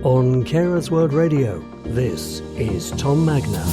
On Carers World Radio, this is Tom Magner.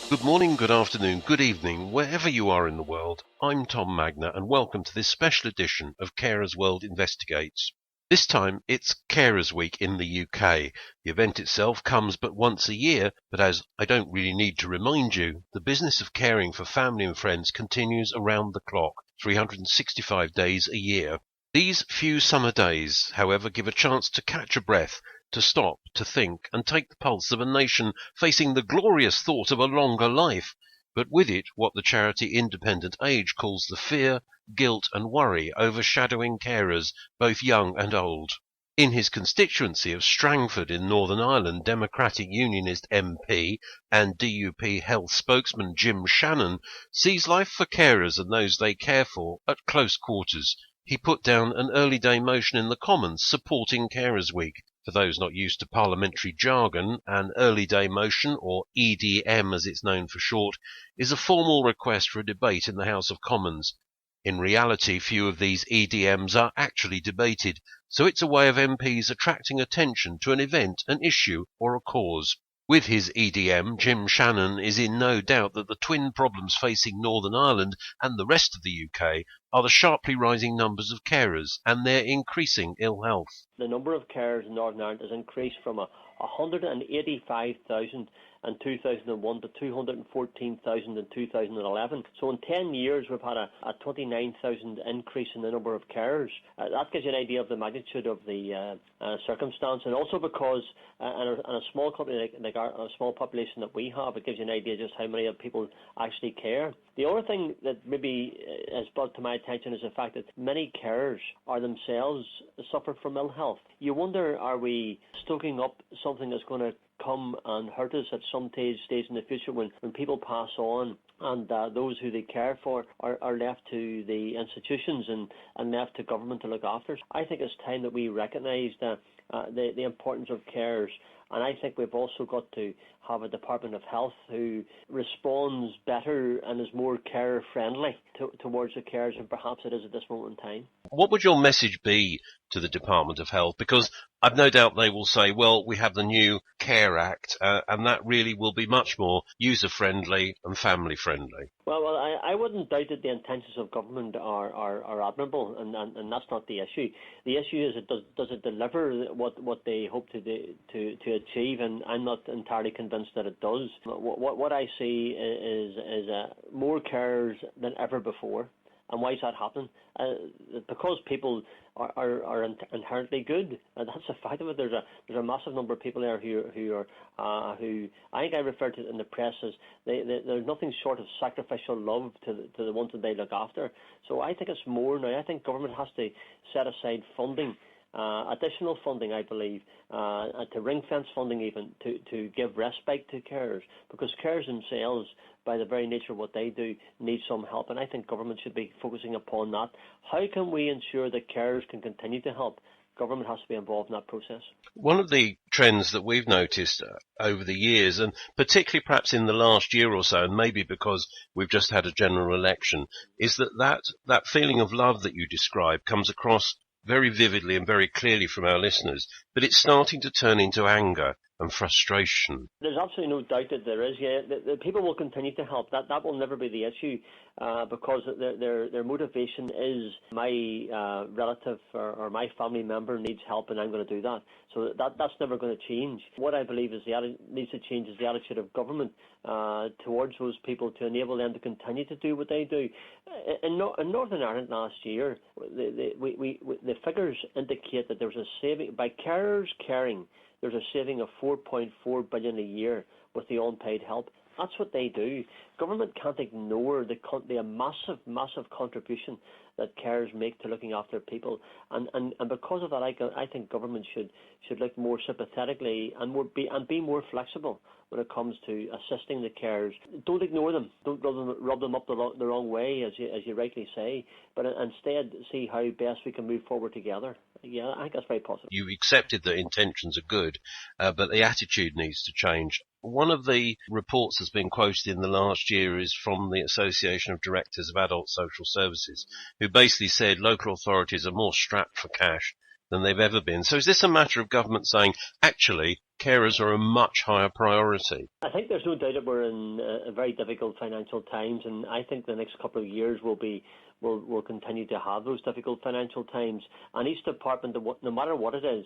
Good morning, good afternoon, good evening, wherever you are in the world. I'm Tom Magner and welcome to this special edition of Carers World Investigates. This time it's Carers Week in the UK. The event itself comes but once a year, but as I don't really need to remind you, the business of caring for family and friends continues around the clock, 365 days a year. These few summer days, however, give a chance to catch a breath, to stop, to think, and take the pulse of a nation facing the glorious thought of a longer life, but with it what the charity Independent Age calls the fear, guilt and worry overshadowing carers, both young and old. In his constituency of Strangford in Northern Ireland, Democratic Unionist MP and DUP health spokesman Jim Shannon sees life for carers and those they care for at close quarters. He put down an early day motion in the Commons supporting Carers Week. For those not used to parliamentary jargon, an early day motion, or EDM as it's known for short, is a formal request for a debate in the House of Commons. In reality, few of these EDMs are actually debated, so it's a way of MPs attracting attention to an event, an issue, or a cause. With his EDM, Jim Shannon is in no doubt that the twin problems facing Northern Ireland and the rest of the UK are the sharply rising numbers of carers and their increasing ill health. The number of carers in Northern Ireland has increased from 185,000 in 2001 to 214,000 in 2011. So in 10 years we've had a 29,000 increase in the number of carers. That gives you an idea of the magnitude of the circumstance, and also because in a small company like a small population that we have, it gives you an idea just how many people actually care. The other thing that maybe has brought to my attention is the fact that many carers are themselves suffer from ill health. You wonder, are we stoking up something that's going to come and hurt us at some stage in the future when people pass on and those who they care for are left to the institutions and left to government to look after. I think it's time that we recognise the importance of carers. And I think we've also got to have a Department of Health who responds better and is more carer-friendly towards the carers than perhaps it is at this moment in time. What would your message be to the Department of Health? Because I've no doubt they will say, well, we have the new Care Act, and that really will be much more user-friendly and family-friendly. Well, I wouldn't doubt that the intentions of government are admirable, and that's not the issue. The issue is, does it deliver what they hope to achieve, and I'm not entirely convinced that it does. What I see is more carers than ever before. And why is that happening? Because people are inherently good. That's a fact of it. There's a massive number of people there who I think I referred to it in the press as there's nothing short of sacrificial love to the ones that they look after. So I think it's more now. I think government has to set aside funding. Additional funding, I believe, to ring-fence funding even, to give respite to carers, because carers themselves, by the very nature of what they do, need some help, and I think government should be focusing upon that. How can we ensure that carers can continue to help? Government has to be involved in that process. One of the trends that we've noticed over the years, and particularly perhaps in the last year or so, and maybe because we've just had a general election, is that feeling of love that you describe comes across very vividly and very clearly from our listeners, but it's starting to turn into anger and frustration. There's absolutely no doubt that there is. Yeah, the people will continue to help. That will never be the issue, because their motivation is my relative or my family member needs help, and I'm going to do that. So that's never going to change. What I believe needs to change is the attitude of government towards those people to enable them to continue to do what they do. In Northern Ireland last year, the figures indicate that there was a saving by carers caring. There's a saving of 4.4 billion a year with the unpaid help. That's what they do. Government can't ignore the massive contribution that carers make to looking after people, and because of that, I think government should look more sympathetically and be more flexible when it comes to assisting the carers. Don't ignore them. Don't rub them up the wrong way, as you rightly say, but instead see how best we can move forward together. Yeah, I think that's very positive. You accepted that intentions are good, but the attitude needs to change. One of the reports that's been quoted in the last year is from the Association of Directors of Adult Social Services, who basically said local authorities are more strapped for cash than they've ever been. So is this a matter of government saying, actually, carers are a much higher priority? I think there's no doubt that we're in very difficult financial times, and I think the next couple of years will continue to have those difficult financial times. And each department, no matter what it is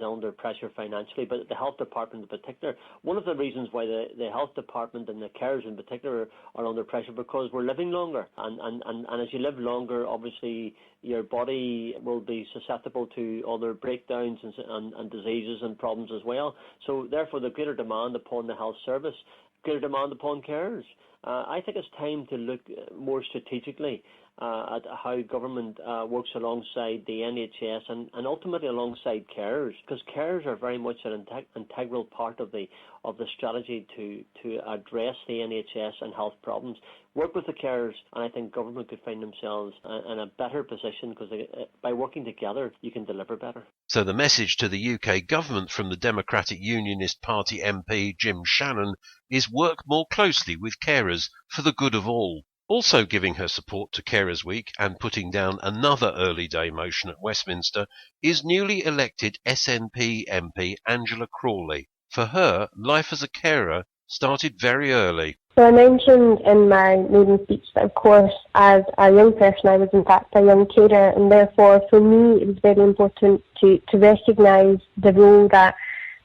under pressure financially. But the health department in particular, one of the reasons why the health department and the carers in particular are under pressure, because we're living longer, and as you live longer, obviously your body will be susceptible to other breakdowns and diseases and problems as well. So therefore, the greater demand upon the health service, greater demand upon carers. I think it's time to look more strategically at how government works alongside the NHS and ultimately alongside carers, because carers are very much an integral part of the strategy to address the NHS and health problems. Work with the carers, and I think government could find themselves in a better position, because by working together you can deliver better. So the message to the UK government from the Democratic Unionist Party MP Jim Shannon is work more closely with carers for the good of all. Also giving her support to Carers Week and putting down another early day motion at Westminster is newly elected SNP MP Angela Crawley. For her, life as a carer started very early. So I mentioned in my maiden speech that, of course, as a young person, I was in fact a young carer, and therefore for me it was very important to recognise the role that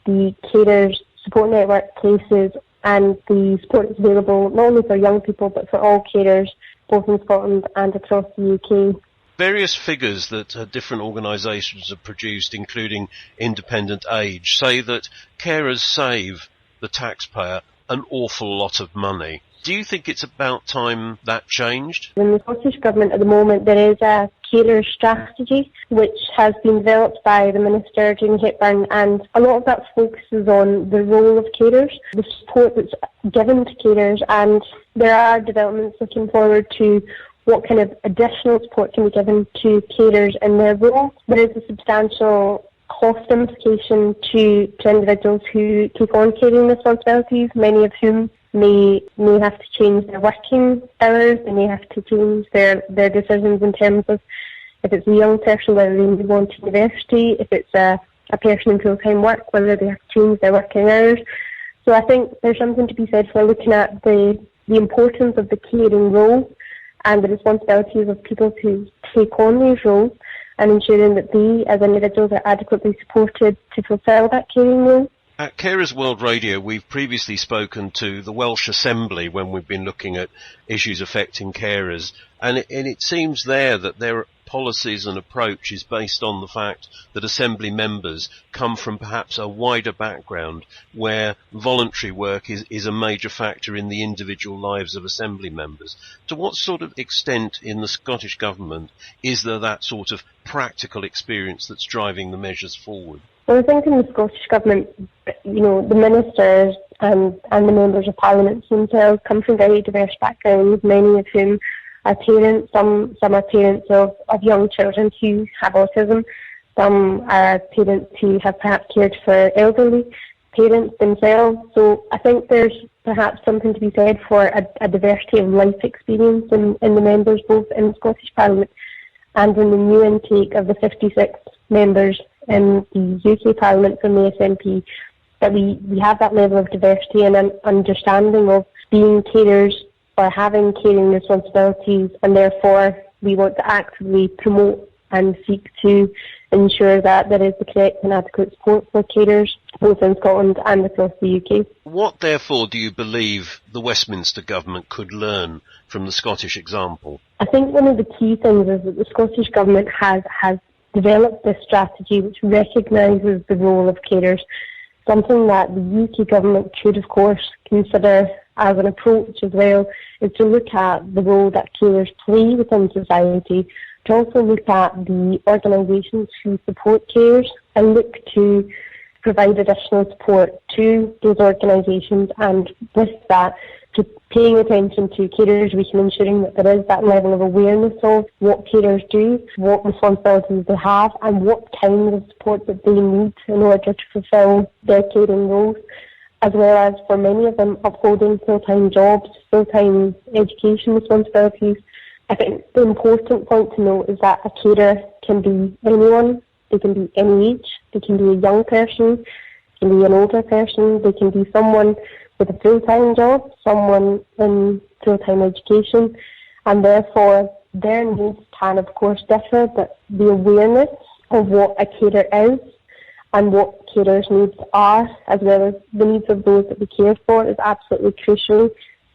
the carers support network places and the support is available not only for young people but for all carers, both in Scotland and across the UK. Various figures that different organisations have produced, including Independent Age, say that carers save the taxpayer an awful lot of money. Do you think it's about time that changed? In the Scottish Government at the moment there is a carer strategy which has been developed by the Minister, Jamie Hepburn, and a lot of that focuses on the role of carers, the support that's given to carers, and there are developments looking forward to what kind of additional support can be given to carers in their role. There is a substantial cost implication to individuals who take on caring responsibilities, many of whom may have to change their working hours, they may have to change their decisions in terms of if it's a young person, whether they move on to university, if it's a person in full-time work, whether they have to change their working hours. So I think there's something to be said for looking at the importance of the caring role and the responsibilities of people to take on these roles, and ensuring that they, as individuals, are adequately supported to fulfil that caring role. At Carers World Radio, we've previously spoken to the Welsh Assembly when we've been looking at issues affecting carers, and it seems there that their policies and approach is based on the fact that Assembly members come from perhaps a wider background where voluntary work is a major factor in the individual lives of Assembly members. To what sort of extent in the Scottish Government is there that sort of practical experience that's driving the measures forward? Well, I think in the Scottish Government, the ministers and the members of Parliament themselves come from very diverse backgrounds, many of whom are parents. Some are parents of young children who have autism. Some are parents who have perhaps cared for elderly parents themselves. So I think there's perhaps something to be said for a diversity of life experience in the members, both in the Scottish Parliament and in the new intake of the 56 members in the UK Parliament from the SNP, that we have that level of diversity and an understanding of being carers or having caring responsibilities, and therefore we want to actively promote and seek to ensure that there is the correct and adequate support for carers both in Scotland and across the UK. What, therefore, do you believe the Westminster Government could learn from the Scottish example? I think one of the key things is that the Scottish Government has developed this strategy which recognises the role of carers, something that the UK Government should, of course, consider as an approach as well, is to look at the role that carers play within society, to also look at the organisations who support carers and look to provide additional support to those organisations, and with that, to paying attention to carers week and ensuring that there is that level of awareness of what carers do, what responsibilities they have, and what kind of support that they need in order to fulfil their caring roles, as well as for many of them upholding full-time jobs, full-time education responsibilities. I think the important point to note is that a carer can be anyone. They can be any age. They can be a young person. They can be an older person. They can be someone with a full-time job, someone in full-time education, and therefore their needs can, of course, differ, but the awareness of what a carer is and what carers' needs are, as well as the needs of those that we care for, is absolutely crucial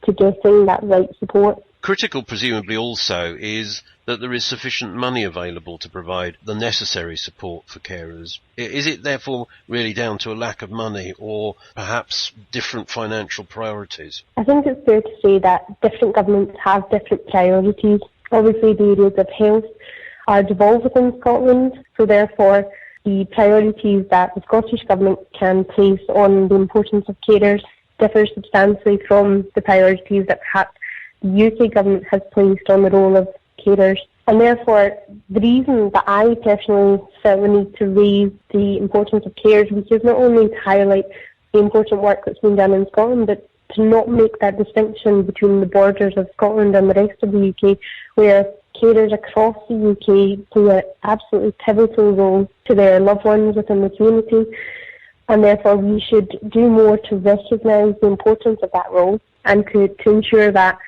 to getting that right support. Critical, presumably, also is that there is sufficient money available to provide the necessary support for carers. Is it therefore really down to a lack of money or perhaps different financial priorities? I think it's fair to say that different governments have different priorities. Obviously, the areas of health are devolved within Scotland, so therefore the priorities that the Scottish Government can place on the importance of carers differ substantially from the priorities that perhaps the UK Government has placed on the role of carers. And therefore, the reason that I personally felt the need to raise the importance of carers was just not only to highlight the important work that's been done in Scotland, but to not make that distinction between the borders of Scotland and the rest of the UK, where carers across the UK play an absolutely pivotal role to their loved ones within the community. And therefore, we should do more to recognise the importance of that role and to ensure that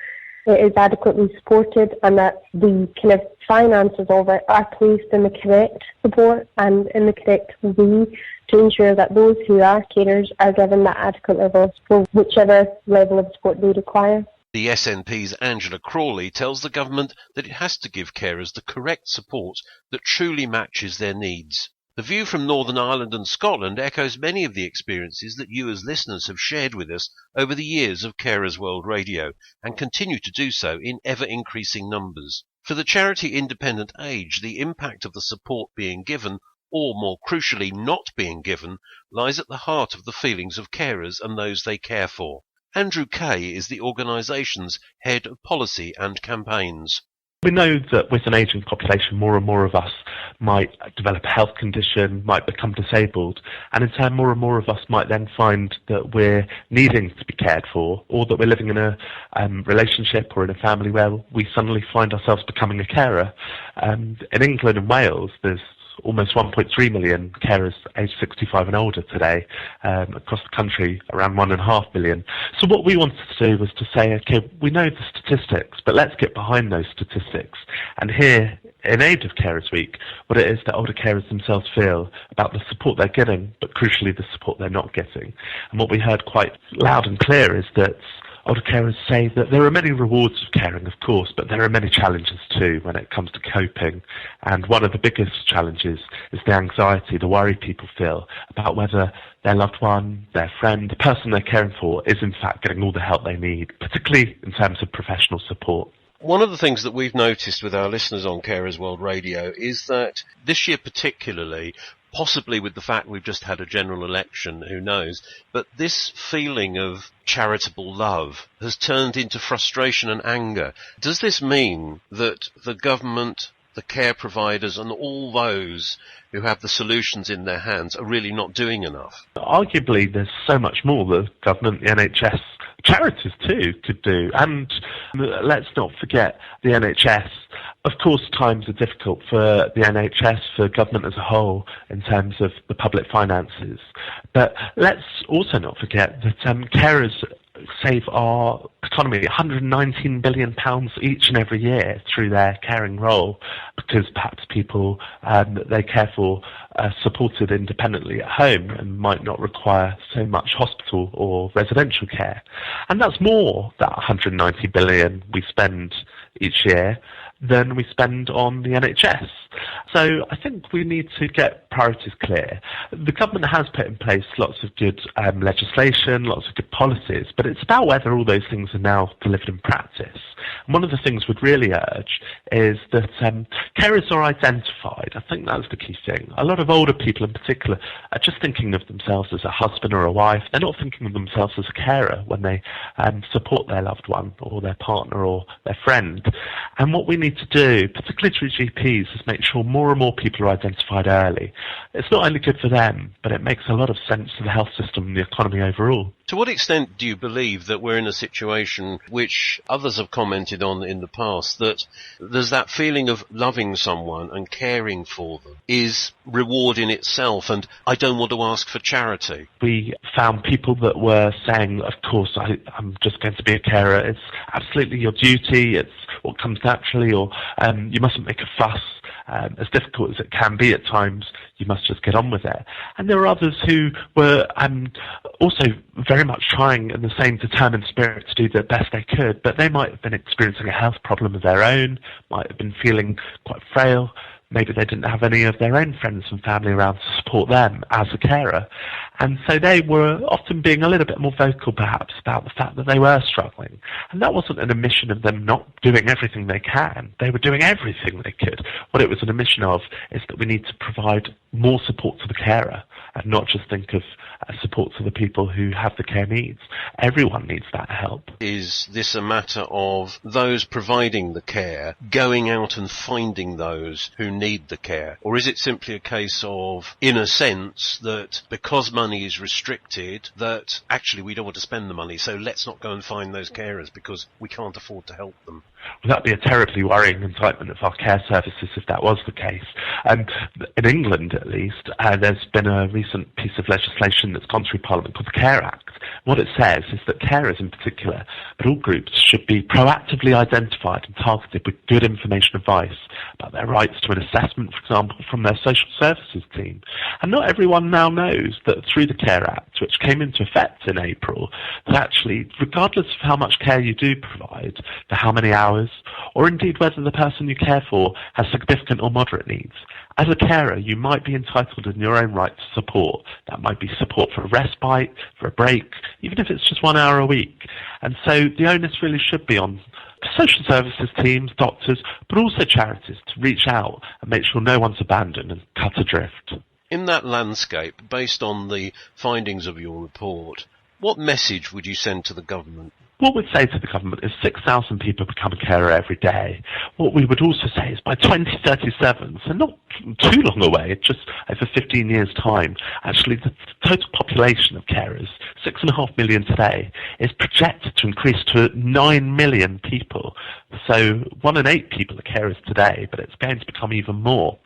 it is adequately supported and that the kind of finances of it are placed in the correct support and in the correct way to ensure that those who are carers are given that adequate level of support, whichever level of support they require. The SNP's Angela Crawley tells the government that it has to give carers the correct support that truly matches their needs. The view from Northern Ireland and Scotland echoes many of the experiences that you as listeners have shared with us over the years of Carers World Radio, and continue to do so in ever-increasing numbers. For the charity Independent Age, the impact of the support being given, or more crucially not being given, lies at the heart of the feelings of carers and those they care for. Andrew Kay is the organisation's head of policy and campaigns. We know that with an ageing population, more and more of us might develop a health condition, might become disabled, and in turn more and more of us might then find that we're needing to be cared for, or that we're living in a relationship or in a family where we suddenly find ourselves becoming a carer. In England and Wales, there's almost 1.3 million carers aged 65 and older today. Across the country, around 1.5 million. So what we wanted to do was to say, okay, we know the statistics, but let's get behind those statistics and hear, in aid of Carers Week, what it is that older carers themselves feel about the support they're getting, but crucially the support they're not getting. And what we heard quite loud and clear is that older carers say that there are many rewards of caring, of course, but there are many challenges too when it comes to coping. And one of the biggest challenges is the anxiety, the worry people feel about whether their loved one, their friend, the person they're caring for is in fact getting all the help they need, particularly in terms of professional support. One of the things that we've noticed with our listeners on Carers World Radio is that this year particularly, possibly with the fact we've just had a general election, who knows, but this feeling of charitable love has turned into frustration and anger. Does this mean that the government, the care providers and all those who have the solutions in their hands are really not doing enough? Arguably, there's so much more the government, the NHS, charities too could do. And let's not forget the NHS. Of course, times are difficult for the NHS, for government as a whole, in terms of the public finances. But let's also not forget that carers save our economy £119 billion each and every year through their caring role, because perhaps people that they care for are supported independently at home and might not require so much hospital or residential care. And that's more, that £190 billion we spend each year, than we spend on the NHS. So I think we need to get priorities clear. The government has put in place lots of good legislation, lots of good policies, but it's about whether all those things are now delivered in practice. And one of the things we'd really urge is that carers are identified. I think that's the key thing. A lot of older people in particular are just thinking of themselves as a husband or a wife. They're not thinking of themselves as a carer when they support their loved one or their partner or their friend. And what we need need to do, particularly through GPs, is make sure more and more people are identified early. It's not only good for them, but it makes a lot of sense for the health system and the economy overall. To what extent do you believe that we're in a situation which others have commented on in the past, that there's that feeling of loving someone and caring for them is reward in itself, and I don't want to ask for charity? We found people that were saying, of course, I'm just going to be a carer. It's absolutely your duty. It's what comes naturally, or you mustn't make a fuss. As difficult as it can be at times, you must just get on with it. And there are others who were also very much trying in the same determined spirit to do the best they could, but they might have been experiencing a health problem of their own, might have been feeling quite frail. Maybe they didn't have any of their own friends and family around to support them as a carer. And so they were often being a little bit more vocal, perhaps, about the fact that they were struggling. And that wasn't an admission of them not doing everything they can. They were doing everything they could. What it was an admission of is that we need to provide more support to the carer and not just think of support to the people who have the care needs. Everyone needs that help. Is this a matter of those providing the care going out and finding those who need the care? Or is it simply a case of, in a sense, that because money is restricted, that actually we don't want to spend the money, so let's not go and find those carers because we can't afford to help them? Well, that'd be a terribly worrying indictment of our care services if that was the case. In England, at least, there's been a recent piece of legislation that's gone through Parliament called the Care Act. What it says is that carers in particular, but all groups, should be proactively identified and targeted with good information advice about their rights to an assessment, for example, from their social services team. And not everyone now knows that through the Care Act, which came into effect in April, that actually, regardless of how much care you do provide, for how many hours, or indeed whether the person you care for has significant or moderate needs, as a carer, you might be entitled in your own right to support. That might be support for a respite, for a break, even if it's just 1 hour a week. And so the onus really should be on social services teams, doctors, but also charities to reach out and make sure no one's abandoned and cut adrift. In that landscape, based on the findings of your report, what message would you send to the government? What we'd say to the government is 6,000 people become a carer every day. What we would also say is by 2037, so not too long away, just over 15 years' time, actually the total population of carers, 6.5 million today, is projected to increase to 9 million people. So 1 in 8 people are carers today, but it's going to become even more.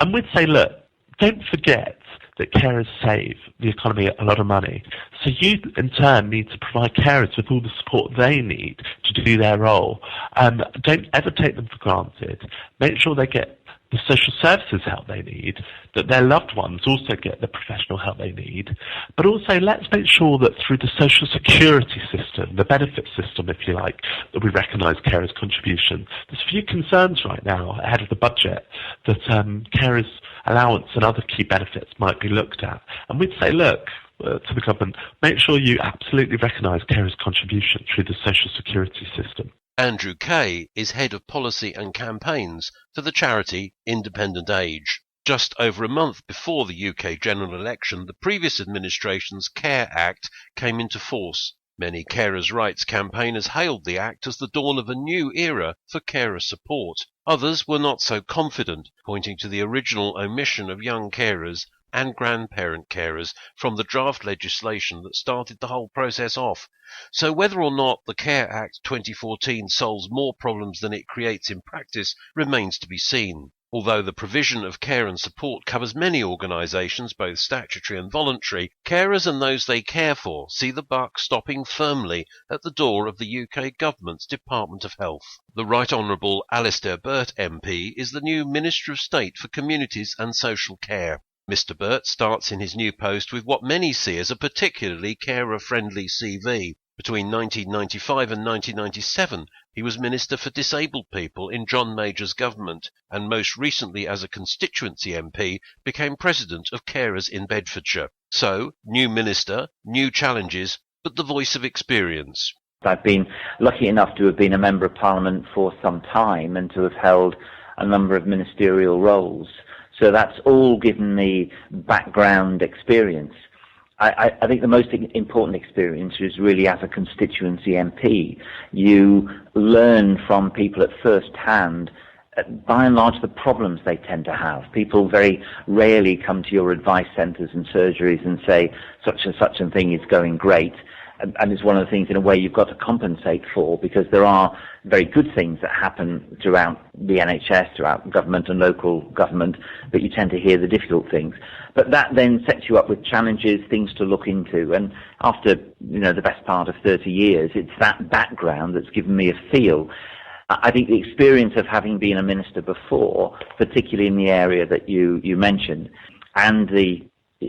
And we'd say, look, don't forget that carers save the economy a lot of money. So you, in turn, need to provide carers with all the support they need to do their role. Don't ever take them for granted. Make sure they get the social services help they need, that their loved ones also get the professional help they need. But also, let's make sure that through the social security system, the benefit system, if you like, that we recognise carers' contribution. There's a few concerns right now ahead of the budget that carers' allowance and other key benefits might be looked at. And we'd say, look, to the government, make sure you absolutely recognise carers' contribution through the social security system. Andrew Kay is Head of Policy and Campaigns for the charity Independent Age. Just over a month before the UK general election, the previous administration's Care Act came into force. Many carers' rights campaigners hailed the act as the dawn of a new era for carer support. Others were not so confident, pointing to the original omission of young carers and grandparent carers from the draft legislation that started the whole process off. So whether or not the Care Act 2014 solves more problems than it creates in practice remains to be seen. Although the provision of care and support covers many organisations, both statutory and voluntary, carers and those they care for see the buck stopping firmly at the door of the UK Government's Department of Health. The Right Honourable Alistair Burt MP is the new Minister of State for Communities and Social Care. Mr. Burt starts in his new post with what many see as a particularly carer-friendly CV. Between 1995 and 1997, he was Minister for Disabled People in John Major's government, and most recently as a constituency MP, became President of Carers in Bedfordshire. So, new Minister, new challenges, but the voice of experience. I've been lucky enough to have been a Member of Parliament for some time and to have held a number of ministerial roles. So that's all given me background experience. I think the most important experience is really as a constituency MP. You learn from people at first hand, by and large, the problems they tend to have. People very rarely come to your advice centres and surgeries and say such and such a thing is going great. And it's one of the things, in a way, you've got to compensate for, because there are very good things that happen throughout the NHS, throughout government and local government, but you tend to hear the difficult things. But that then sets you up with challenges, things to look into. And after, the best part of 30 years, it's that background that's given me a feel. I think the experience of having been a minister before, particularly in the area that you mentioned, and the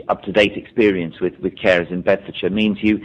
up-to-date experience with carers in Bedfordshire means you,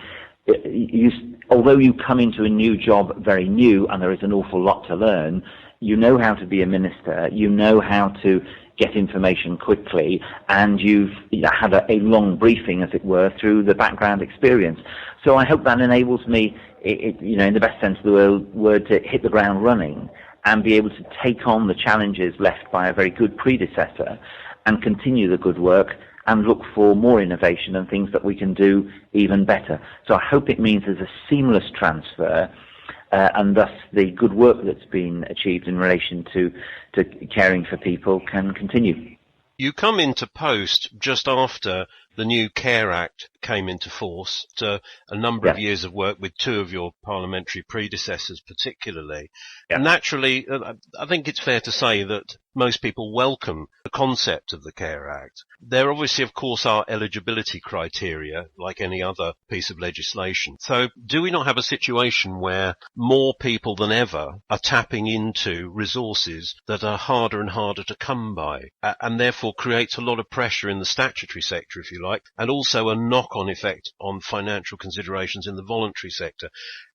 although you come into a new job very new and there is an awful lot to learn, you know how to be a minister, you know how to get information quickly, and you've had a long briefing, as it were, through the background experience. So I hope that enables me, in the best sense of the word, to hit the ground running and be able to take on the challenges left by a very good predecessor and continue the good work and look for more innovation and things that we can do even better. So I hope it means there's a seamless transfer, and thus the good work that's been achieved in relation to caring for people can continue. You come into post just after the new Care Act came into force, a number of years of work with two of your parliamentary predecessors particularly. Yeah. Naturally, I think it's fair to say that most people welcome the concept of the Care Act. There obviously, of course, are eligibility criteria, like any other piece of legislation. So do we not have a situation where more people than ever are tapping into resources that are harder and harder to come by, and therefore creates a lot of pressure in the statutory sector, if you like, and also a knock-on effect on financial considerations in the voluntary sector?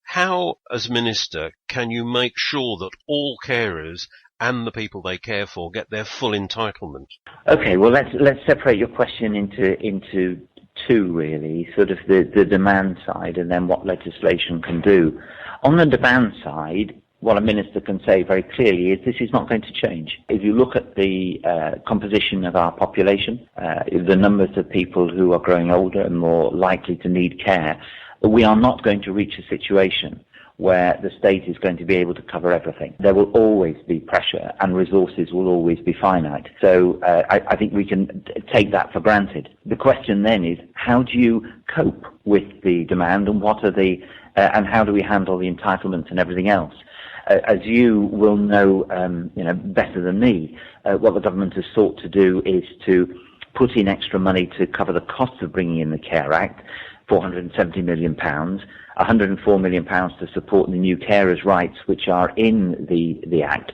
How, as Minister, can you make sure that all carers and the people they care for get their full entitlement? Okay, well, let's separate your question into two, really, sort of the demand side and then what legislation can do. On the demand side, what a minister can say very clearly is this is not going to change. If you look at the composition of our population, the numbers of people who are growing older and more likely to need care, we are not going to reach a situation where the state is going to be able to cover everything. There will always be pressure and resources will always be finite. So I think we can take that for granted. The question then is, how do you cope with the demand, and what are and how do we handle the entitlements and everything else? As you will know, better than me, what the government has sought to do is to put in extra money to cover the costs of bringing in the Care Act, £470 million, £104 million to support the new carers' rights, which are in the Act.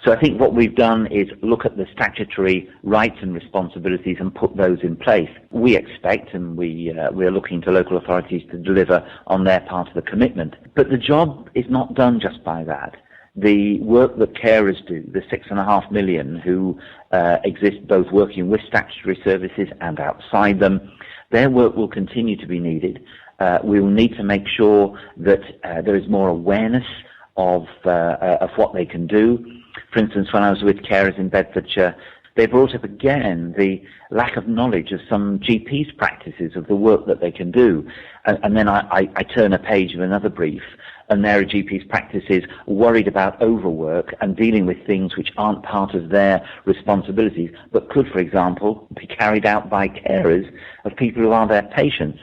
So I think what we've done is look at the statutory rights and responsibilities and put those in place. We expect, and we are looking to local authorities to deliver on their part of the commitment. But the job is not done just by that. The work that carers do, the 6.5 million who exist both working with statutory services and outside them, their work will continue to be needed. We will need to make sure that there is more awareness of what they can do. For instance, when I was with carers in Bedfordshire, they brought up again the lack of knowledge of some GPs' practices of the work that they can do. And then I turn a page of another brief, and there are GPs' practices worried about overwork and dealing with things which aren't part of their responsibilities, but could, for example, be carried out by carers of people who are their patients.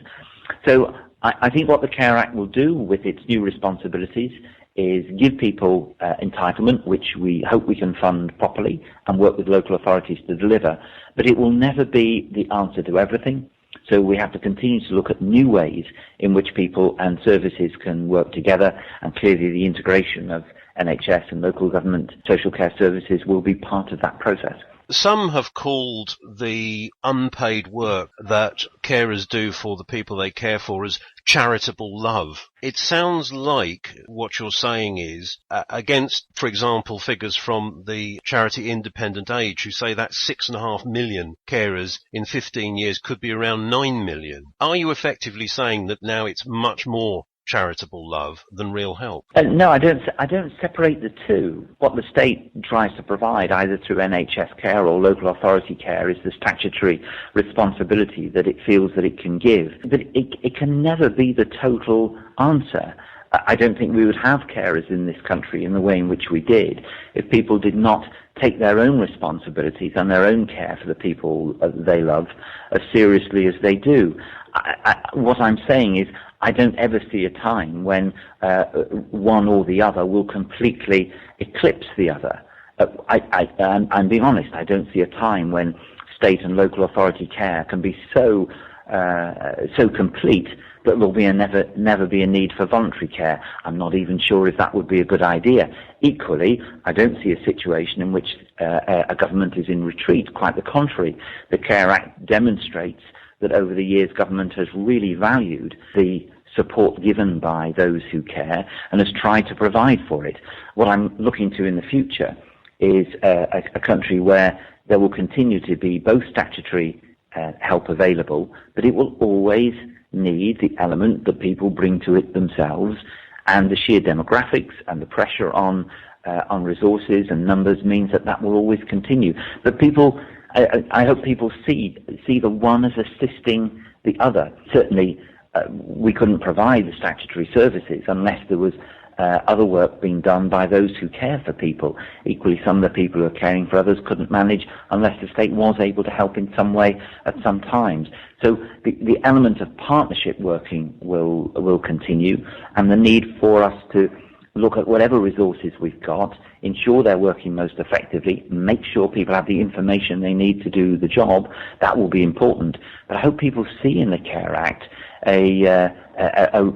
So I think what the Care Act will do with its new responsibilities is give people entitlement, which we hope we can fund properly and work with local authorities to deliver, but it will never be the answer to everything. So we have to continue to look at new ways in which people and services can work together, and clearly the integration of NHS and local government social care services will be part of that process. Some have called the unpaid work that carers do for the people they care for as charitable love. It sounds like what you're saying is, against, for example, figures from the charity Independent Age, who say that 6.5 million carers in 15 years could be around 9 million. Are you effectively saying that now it's much more charitable love than real help. No, I don't separate the two. What the state tries to provide, either through NHS care or local authority care, is the statutory responsibility that it feels that it can give. But it can never be the total answer. I don't think we would have carers in this country in the way in which we did if people did not take their own responsibilities and their own care for the people they love as seriously as they do. What I'm saying is I don't ever see a time when one or the other will completely eclipse the other. I'm being honest, I don't see a time when state and local authority care can be so complete that there will never be a need for voluntary care. I'm not even sure if that would be a good idea. Equally, I don't see a situation in which a government is in retreat. Quite the contrary. The Care Act demonstrates that over the years government has really valued the support given by those who care and has tried to provide for it. What I'm looking to in the future is a country where there will continue to be both statutory help available, but it will always need the element that people bring to it themselves, and the sheer demographics and the pressure on resources and numbers means that will always continue. But people, I hope people see the one as assisting the other. Certainly, we couldn't provide the statutory services unless there was other work being done by those who care for people. Equally, some of the people who are caring for others couldn't manage unless the state was able to help in some way at some times. So the element of partnership working will continue, and the need for us to look at whatever resources we've got, ensure they're working most effectively, make sure people have the information they need to do the job. That will be important. But I hope people see in the Care Act a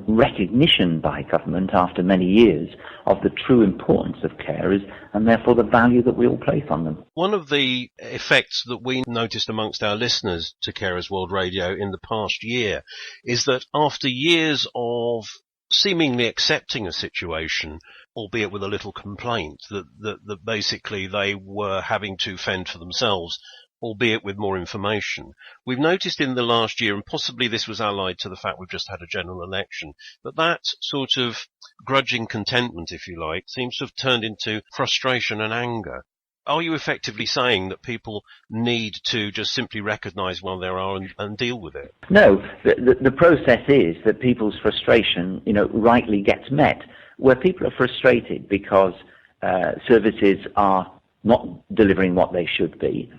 recognition by government after many years of the true importance of carers and therefore the value that we all place on them. One of the effects that we noticed amongst our listeners to Carers World Radio in the past year is that after years of seemingly accepting a situation, albeit with a little complaint, that basically they were having to fend for themselves, albeit with more information. We've noticed in the last year, and possibly this was allied to the fact we've just had a general election, that sort of grudging contentment, if you like, seems to have turned into frustration and anger. Are you effectively saying that people need to just simply recognise where they are and deal with it? No, the process is that people's frustration, rightly gets met. Where people are frustrated because services are not delivering what they should be,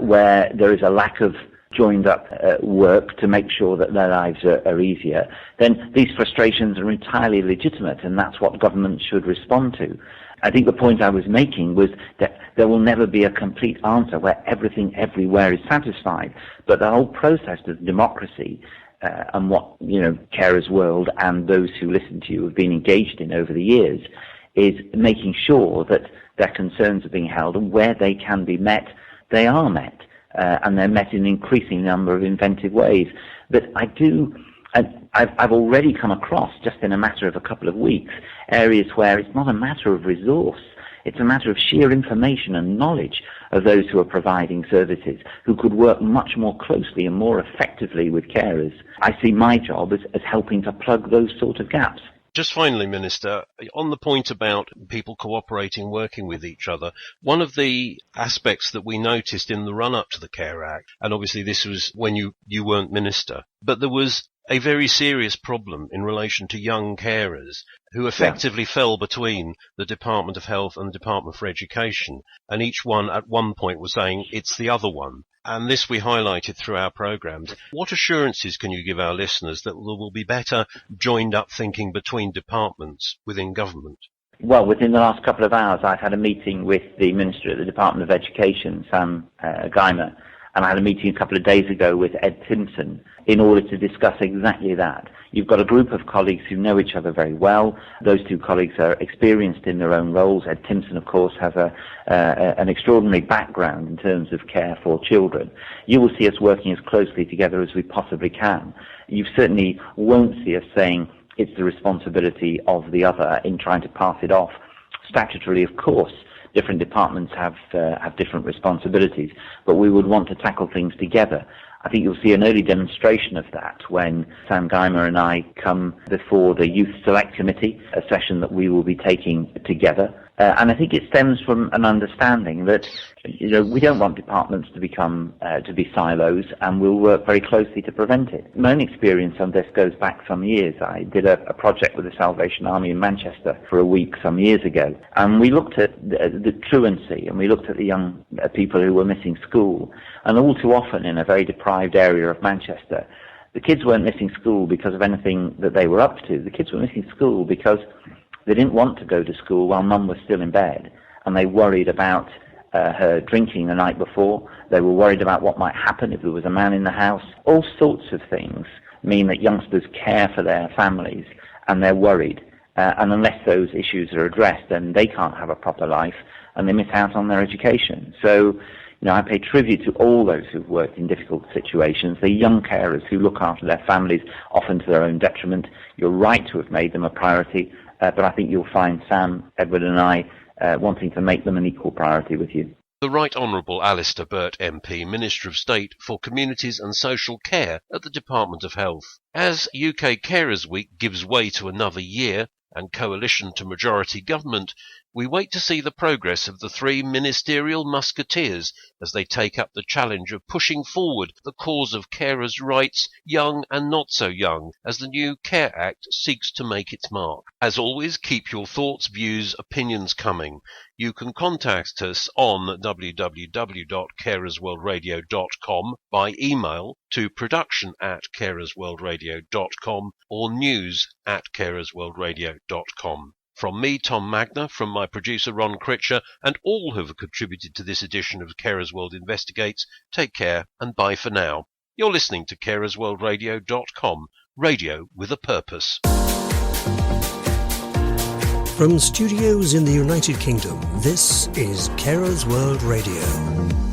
where there is a lack of joined-up work to make sure that their lives are easier, then these frustrations are entirely legitimate, and that's what government should respond to. I think the point I was making was that there will never be a complete answer where everything everywhere is satisfied, but the whole process of democracy and what Carers World and those who listen to you have been engaged in over the years is making sure that their concerns are being held, and where they can be met, they are met, and they're met in an increasing number of inventive ways. But I've already come across, just in a matter of a couple of weeks, areas where it's not a matter of resource, it's a matter of sheer information and knowledge of those who are providing services, who could work much more closely and more effectively with carers. I see my job as helping to plug those sort of gaps. Just finally, Minister, on the point about people cooperating, working with each other, one of the aspects that we noticed in the run-up to the Care Act, and obviously this was when you weren't Minister, but there was a very serious problem in relation to young carers who effectively fell between the Department of Health and the Department for Education, and each one at one point was saying it's the other one. And this we highlighted through our programmes. What assurances can you give our listeners that there will be better joined-up thinking between departments within government? Well, within the last couple of hours, I've had a meeting with the Minister at the Department of Education, Sam Geimer, and I had a meeting a couple of days ago with Ed Timpson in order to discuss exactly that. You've got a group of colleagues who know each other very well. Those two colleagues are experienced in their own roles. Ed Timpson, of course, has an extraordinary background in terms of care for children. You will see us working as closely together as we possibly can. You certainly won't see us saying it's the responsibility of the other in trying to pass it off. Statutorily, of course, different departments have different responsibilities, but we would want to tackle things together. I think you'll see an early demonstration of that when Sam Geimer and I come before the Youth Select Committee, a session that we will be taking together. And I think it stems from an understanding that we don't want departments to become to be silos, and we'll work very closely to prevent it. My own experience on this goes back some years. I did a project with the Salvation Army in Manchester for a week some years ago, and we looked at the truancy, and we looked at the young people who were missing school. And all too often in a very deprived area of Manchester, the kids weren't missing school because of anything that they were up to. The kids were missing school because they didn't want to go to school while mum was still in bed, and they worried about her drinking the night before. They were worried about what might happen if there was a man in the house. All sorts of things mean that youngsters care for their families, and they're worried. And unless those issues are addressed, then they can't have a proper life, and they miss out on their education. So, I pay tribute to all those who've worked in difficult situations, the young carers who look after their families, often to their own detriment. You're right to have made them a priority, but I think you'll find Sam, Edward and I wanting to make them an equal priority with you. The Right Honourable Alistair Burt MP, Minister of State for Communities and Social Care at the Department of Health. As UK Carers Week gives way to another year and coalition to majority government, we wait to see the progress of the three ministerial musketeers as they take up the challenge of pushing forward the cause of carers' rights, young and not so young, as the new Care Act seeks to make its mark. As always, keep your thoughts, views, opinions coming. You can contact us on www.carersworldradio.com, by email to production@carersworldradio.com or news@carersworldradio.com. From me, Tom Magner, from my producer Ron Critcher, and all who have contributed to this edition of Carers World Investigates, take care and bye for now. You're listening to carersworldradio.com, radio with a purpose. From studios in the United Kingdom, this is Carers World Radio.